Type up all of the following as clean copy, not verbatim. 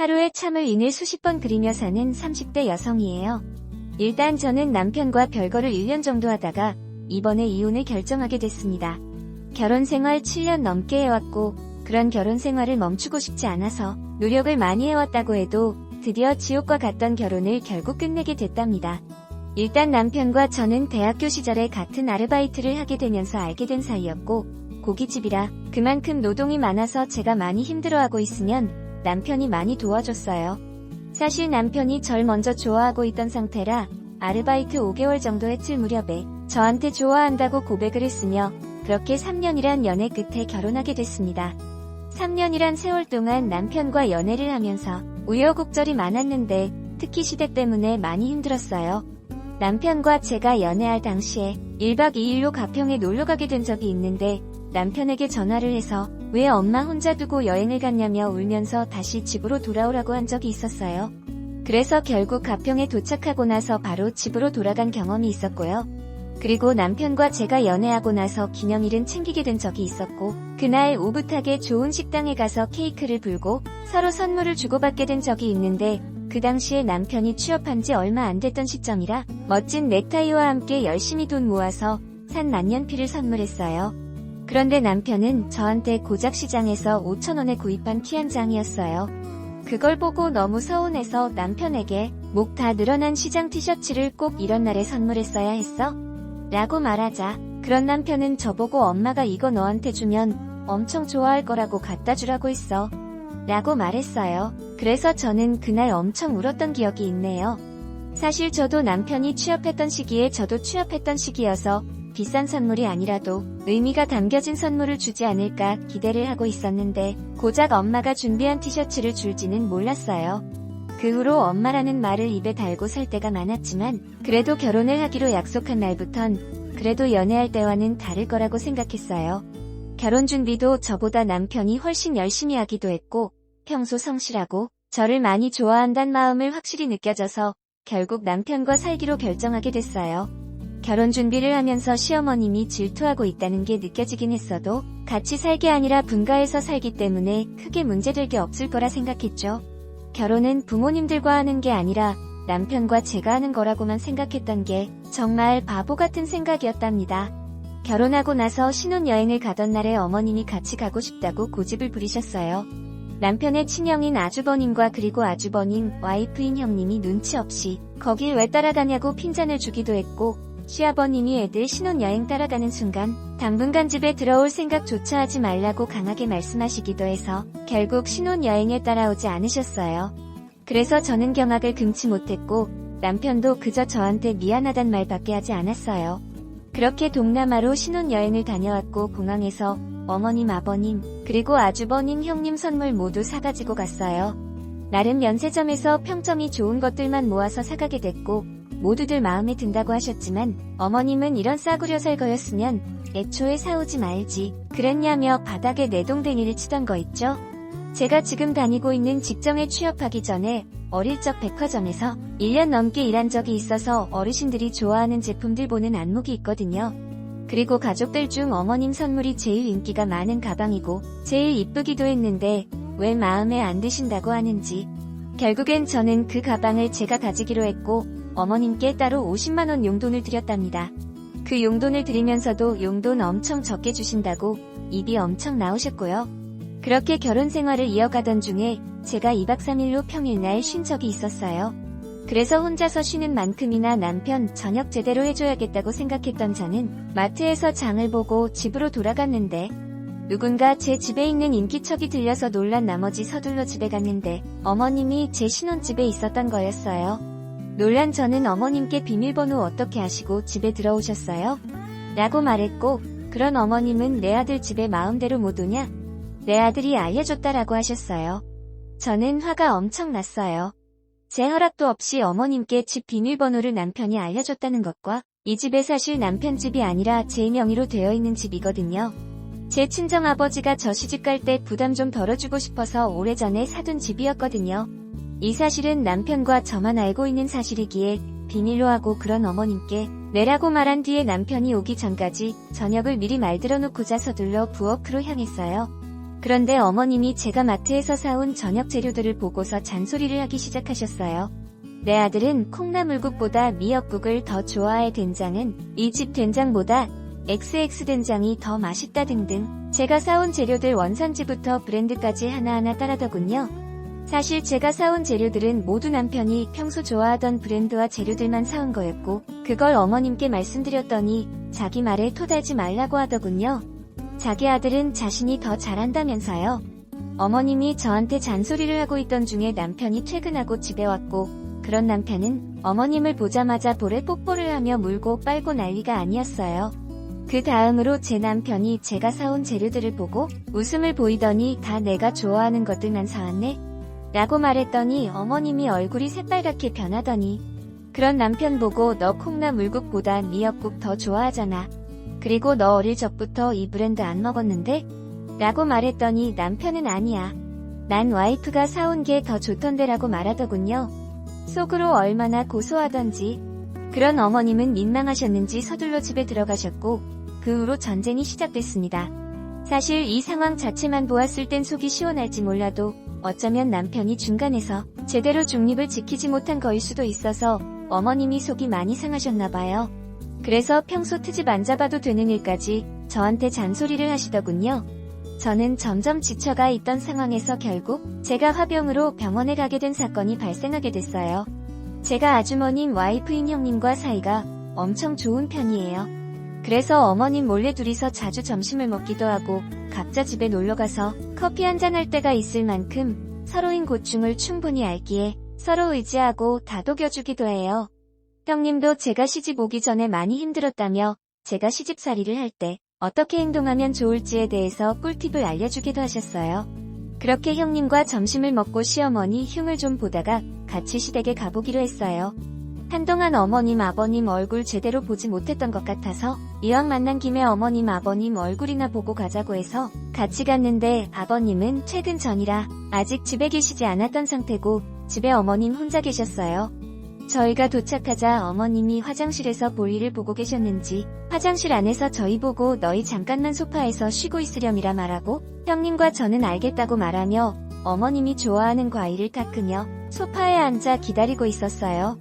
하루에 참을 인을 수십 번 그리며 사는 30대 여성이에요. 일단 저는 남편과 별거를 1년 정도 하다가 이번에 이혼을 결정하게 됐습니다. 결혼 생활 7년 넘게 해왔고 그런 결혼 생활을 멈추고 싶지 않아서 노력을 많이 해왔다고 해도 드디어 지옥과 같던 결혼을 결국 끝내게 됐답니다. 일단 남편과 저는 대학교 시절에 같은 아르바이트를 하게 되면서 알게 된 사이였고 고깃집이라 그만큼 노동이 많아서 제가 많이 힘들어하고 있으면 남편이 많이 도와줬어요. 사실 남편이 절 먼저 좋아하고 있던 상태라 아르바이트 5개월 정도 했을 무렵에 저한테 좋아한다고 고백을 했으며 그렇게 3년이란 연애 끝에 결혼하게 됐습니다. 3년이란 세월 동안 남편과 연애를 하면서 우여곡절이 많았는데 특히 시댁 때문에 많이 힘들었어요. 남편과 제가 연애할 당시에 1박 2일로 가평에 놀러가게 된 적이 있는데 남편에게 전화를 해서 왜 엄마 혼자 두고 여행을 갔냐며 울면서 다시 집으로 돌아오라고 한 적이 있었어요. 그래서 결국 가평에 도착하고 나서 바로 집으로 돌아간 경험이 있었고요. 그리고 남편과 제가 연애하고 나서 기념일은 챙기게 된 적이 있었고 그날 오붓하게 좋은 식당에 가서 케이크를 불고 서로 선물을 주고받게 된 적이 있는데 그 당시에 남편이 취업한 지 얼마 안 됐던 시점이라 멋진 넥타이와 함께 열심히 돈 모아서 산 만년필을 선물했어요. 그런데 남편은 저한테 고작 시장에서 5,000원에 구입한 티 한 장이었어요. 그걸 보고 너무 서운해서 남편에게 목 다 늘어난 시장 티셔츠를 꼭 이런 날에 선물했어야 했어? 라고 말하자 그런 남편은 저보고 엄마가 이거 너한테 주면 엄청 좋아할 거라고 갖다 주라고 했어. 라고 말했어요. 그래서 저는 그날 엄청 울었던 기억이 있네요. 사실 저도 남편이 취업했던 시기에 저도 취업했던 시기여서 비싼 선물이 아니라도 의미가 담겨진 선물을 주지 않을까 기대를 하고 있었는데 고작 엄마가 준비한 티셔츠를 줄지는 몰랐어요. 그 후로 엄마라는 말을 입에 달고 살 때가 많았지만 그래도 결혼을 하기로 약속한 날부턴 그래도 연애할 때와는 다를 거라고 생각했어요. 결혼 준비도 저보다 남편이 훨씬 열심히 하기도 했고 평소 성실하고 저를 많이 좋아한다는 마음을 확실히 느껴져서 결국 남편과 살기로 결정하게 됐어요. 결혼 준비를 하면서 시어머님이 질투하고 있다는 게 느껴지긴 했어도 같이 살 게 아니라 분가해서 살기 때문에 크게 문제될 게 없을 거라 생각했죠. 결혼은 부모님들과 하는 게 아니라 남편과 제가 하는 거라고만 생각했던 게 정말 바보 같은 생각이었답니다. 결혼하고 나서 신혼여행을 가던 날에 어머님이 같이 가고 싶다고 고집을 부리셨어요. 남편의 친형인 아주버님과 그리고 아주버님, 와이프인 형님이 눈치 없이 거길 왜 따라가냐고 핀잔을 주기도 했고 시아버님이 애들 신혼여행 따라가는 순간 당분간 집에 들어올 생각조차 하지 말라고 강하게 말씀하시기도 해서 결국 신혼여행에 따라오지 않으셨어요. 그래서 저는 경악을 금치 못했고 남편도 그저 저한테 미안하단 말밖에 하지 않았어요. 그렇게 동남아로 신혼여행을 다녀왔고 공항에서 어머님, 아버님, 그리고 아주버님, 형님 선물 모두 사가지고 갔어요. 나름 면세점에서 평점이 좋은 것들만 모아서 사가게 됐고 모두들 마음에 든다고 하셨지만 어머님은 이런 싸구려 살 거였으면 애초에 사오지 말지 그랬냐며 바닥에 내동댕이를 치던 거 있죠. 제가 지금 다니고 있는 직장에 취업하기 전에 어릴 적 백화점에서 1년 넘게 일한 적이 있어서 어르신들이 좋아하는 제품들 보는 안목이 있거든요. 그리고 가족들 중 어머님 선물이 제일 인기가 많은 가방이고 제일 이쁘기도 했는데 왜 마음에 안 드신다고 하는지 결국엔 저는 그 가방을 제가 가지기로 했고 어머님께 따로 50만원 용돈을 드렸답니다. 그 용돈을 드리면서도 용돈 엄청 적게 주신다고 입이 엄청 나오셨고요. 그렇게 결혼 생활을 이어가던 중에 제가 2박 3일로 평일날 쉰 적이 있었어요. 그래서 혼자서 쉬는 만큼이나 남편 저녁 제대로 해줘야겠다고 생각했던 저는 마트에서 장을 보고 집으로 돌아갔는데 누군가 제 집에 있는 인기척이 들려서 놀란 나머지 서둘러 집에 갔는데 어머님이 제 신혼집에 있었던 거였어요. 놀란 저는 어머님께 비밀번호 어떻게 아시고 집에 들어오셨어요? 라고 말했고 그런 어머님은 내 아들 집에 마음대로 못 오냐? 내 아들이 알려줬다라고 하셨어요. 저는 화가 엄청 났어요. 제 허락도 없이 어머님께 집 비밀번호를 남편이 알려줬다는 것과 이 집에 사실 남편 집이 아니라 제 명의로 되어 있는 집이거든요. 제 친정아버지가 저 시집갈 때 부담 좀 덜어주고 싶어서 오래전에 사둔 집이었거든요. 이 사실은 남편과 저만 알고 있는 사실이기에 비밀로 하고 그런 어머님께 내라고 말한 뒤에 남편이 오기 전까지 저녁을 미리 말들어 놓고자 서둘러 부엌으로 향했어요. 그런데 어머님이 제가 마트에서 사온 저녁 재료들을 보고서 잔소리를 하기 시작하셨어요. 내 아들은 콩나물국보다 미역국을 더 좋아해. 된장은 이 집 된장보다 XX 된장이 더 맛있다 등등. 제가 사온 재료들 원산지부터 브랜드까지 하나하나 따라더군요. 사실 제가 사온 재료들은 모두 남편이 평소 좋아하던 브랜드와 재료들만 사온 거였고 그걸 어머님께 말씀드렸더니 자기 말에 토달지 말라고 하더군요. 자기 아들은 자신이 더 잘한다면서요. 어머님이 저한테 잔소리를 하고 있던 중에 남편이 퇴근하고 집에 왔고 그런 남편은 어머님을 보자마자 볼에 뽀뽀를 하며 물고 빨고 난리가 아니었어요. 그 다음으로 제 남편이 제가 사온 재료들을 보고 웃음을 보이더니 다 내가 좋아하는 것들만 사왔네? 라고 말했더니 어머님이 얼굴이 새빨갛게 변하더니 그런 남편 보고 너 콩나물국보다 미역국 더 좋아하잖아. 그리고 너 어릴 적부터 이 브랜드 안 먹었는데? 라고 말했더니 남편은 아니야. 난 와이프가 사온 게 더 좋던데 라고 말하더군요. 속으로 얼마나 고소하던지. 그런 어머님은 민망하셨는지 서둘러 집에 들어가셨고 그 후로 전쟁이 시작됐습니다. 사실 이 상황 자체만 보았을 땐 속이 시원할지 몰라도 어쩌면 남편이 중간에서 제대로 중립을 지키지 못한 거일 수도 있어서 어머님이 속이 많이 상하셨나봐요. 그래서 평소 트집 안 잡아도 되는 일까지 저한테 잔소리를 하시더군요. 저는 점점 지쳐가 있던 상황에서 결국 제가 화병으로 병원에 가게 된 사건이 발생하게 됐어요. 제가 아주머님 와이프인 형님과 사이가 엄청 좋은 편이에요. 그래서 어머님 몰래 둘이서 자주 점심을 먹기도 하고 각자 집에 놀러가서 커피 한잔 할 때가 있을 만큼 서로인 고충을 충분히 알기에 서로 의지하고 다독여주기도 해요. 형님도 제가 시집 오기 전에 많이 힘들었다며 제가 시집살이를 할 때 어떻게 행동하면 좋을지에 대해서 꿀팁을 알려주기도 하셨어요. 그렇게 형님과 점심을 먹고 시어머니 흉을 좀 보다가 같이 시댁에 가보기로 했어요. 한동안 어머님 아버님 얼굴 제대로 보지 못했던 것 같아서 이왕 만난 김에 어머님 아버님 얼굴이나 보고 가자고 해서 같이 갔는데 아버님은 퇴근 전이라 아직 집에 계시지 않았던 상태고 집에 어머님 혼자 계셨어요. 저희가 도착하자 어머님이 화장실에서 볼일을 보고 계셨는지 화장실 안에서 저희 보고 너희 잠깐만 소파에서 쉬고 있으렴이라 말하고 형님과 저는 알겠다고 말하며 어머님이 좋아하는 과일을 깎으며 소파에 앉아 기다리고 있었어요.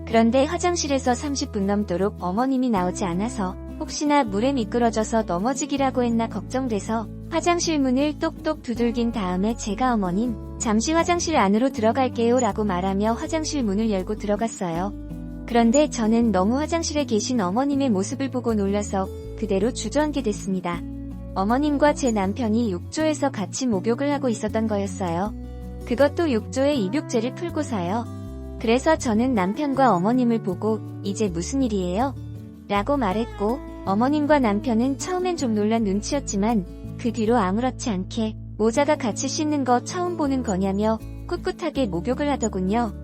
그런데 화장실에서 30분 넘도록 어머님이 나오지 않아서 혹시나 물에 미끄러져서 넘어지기라고 했나 걱정돼서 화장실 문을 똑똑 두들긴 다음에 제가 어머님 잠시 화장실 안으로 들어갈게요 라고 말하며 화장실 문을 열고 들어갔어요. 그런데 저는 너무 화장실에 계신 어머님의 모습을 보고 놀라서 그대로 주저앉게 됐습니다. 어머님과 제 남편이 욕조에서 같이 목욕을 하고 있었던 거였어요. 그것도 욕조에 입욕제를 풀고서요. 그래서 저는 남편과 어머님을 보고 이제 무슨 일이에요? 라고 말했고 어머님과 남편은 처음엔 좀 놀란 눈치였지만 그 뒤로 아무렇지 않게 모자가 같이 씻는 거 처음 보는 거냐며 꿋꿋하게 목욕을 하더군요.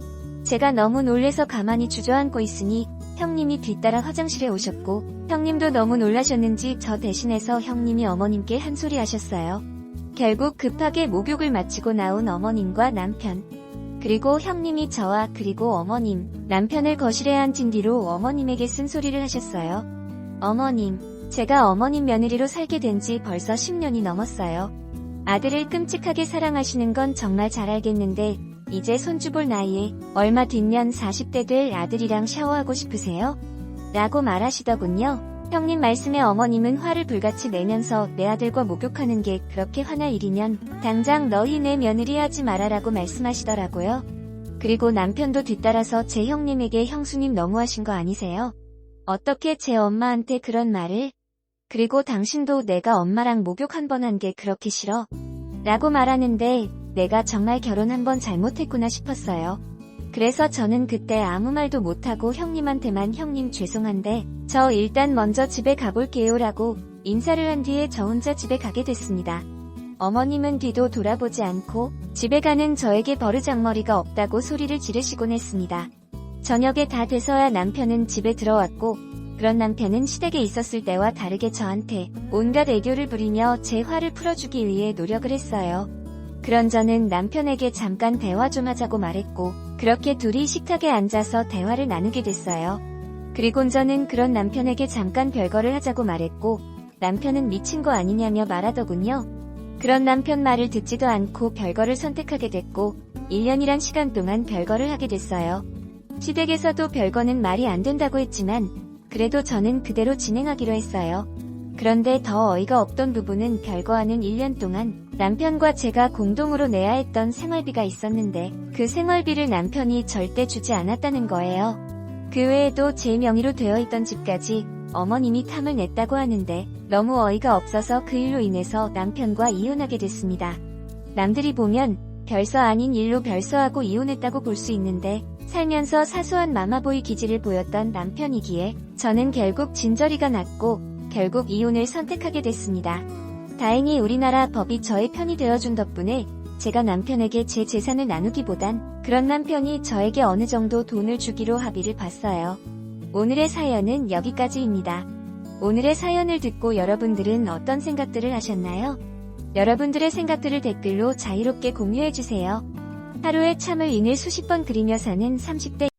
제가 너무 놀래서 가만히 주저앉고 있으니 형님이 뒤따라 화장실에 오셨고 형님도 너무 놀라셨는지 저 대신해서 형님이 어머님께 한 소리 하셨어요. 결국 급하게 목욕을 마치고 나온 어머님과 남편 그리고 형님이 저와 그리고 어머님, 남편을 거실에 앉힌 뒤로 어머님에게 쓴소리를 하셨어요. 어머님, 제가 어머님 며느리로 살게 된 지 벌써 10년이 넘었어요. 아들을 끔찍하게 사랑하시는 건 정말 잘 알겠는데 이제 손주 볼 나이에 얼마 뒤면 40대 될 아들이랑 샤워하고 싶으세요? 라고 말하시더군요. 형님 말씀에 어머님은 화를 불같이 내면서 내 아들과 목욕하는 게 그렇게 화날 일이면 당장 너희 내 며느리 하지 말아라고 말씀하시더라고요. 그리고 남편도 뒤따라서 제 형님에게 형수님 너무하신 거 아니세요? 어떻게 제 엄마한테 그런 말을? 그리고 당신도 내가 엄마랑 목욕 한 번 한 게 그렇게 싫어? 라고 말하는데 내가 정말 결혼 한 번 잘못했구나 싶었어요. 그래서 저는 그때 아무 말도 못하고 형님한테만 형님 죄송한데 저 일단 먼저 집에 가볼게요 라고 인사를 한 뒤에 저 혼자 집에 가게 됐습니다. 어머님은 뒤도 돌아보지 않고 집에 가는 저에게 버르장머리가 없다고 소리를 지르시곤 했습니다. 저녁에 다 돼서야 남편은 집에 들어왔고 그런 남편은 시댁에 있었을 때와 다르게 저한테 온갖 애교를 부리며 제 화를 풀어주기 위해 노력을 했어요. 그런 저는 남편에게 잠깐 대화 좀 하자고 말했고 그렇게 둘이 식탁에 앉아서 대화를 나누게 됐어요. 그리곤 저는 그런 남편에게 잠깐 별거를 하자고 말했고 남편은 미친 거 아니냐며 말하더군요. 그런 남편 말을 듣지도 않고 별거를 선택하게 됐고 1년이란 시간 동안 별거를 하게 됐어요. 시댁에서도 별거는 말이 안 된다고 했지만 그래도 저는 그대로 진행하기로 했어요. 그런데 더 어이가 없던 부분은 별거하는 1년 동안 남편과 제가 공동으로 내야 했던 생활비가 있었는데 그 생활비를 남편이 절대 주지 않았다는 거예요. 그 외에도 제 명의로 되어 있던 집까지 어머님이 탐을 냈다고 하는데 너무 어이가 없어서 그 일로 인해서 남편과 이혼하게 됐습니다. 남들이 보면 별서 아닌 일로 별서하고 이혼했다고 볼 수 있는데 살면서 사소한 마마보이 기질을 보였던 남편이기에 저는 결국 진저리가 났고 결국 이혼을 선택하게 됐습니다. 다행히 우리나라 법이 저의 편이 되어준 덕분에 제가 남편에게 제 재산을 나누기보단 그런 남편이 저에게 어느 정도 돈을 주기로 합의를 봤어요. 오늘의 사연은 여기까지입니다. 오늘의 사연을 듣고 여러분들은 어떤 생각들을 하셨나요? 여러분들의 생각들을 댓글로 자유롭게 공유해주세요. 하루에 참을 인을 수십 번 그리며 사는 30대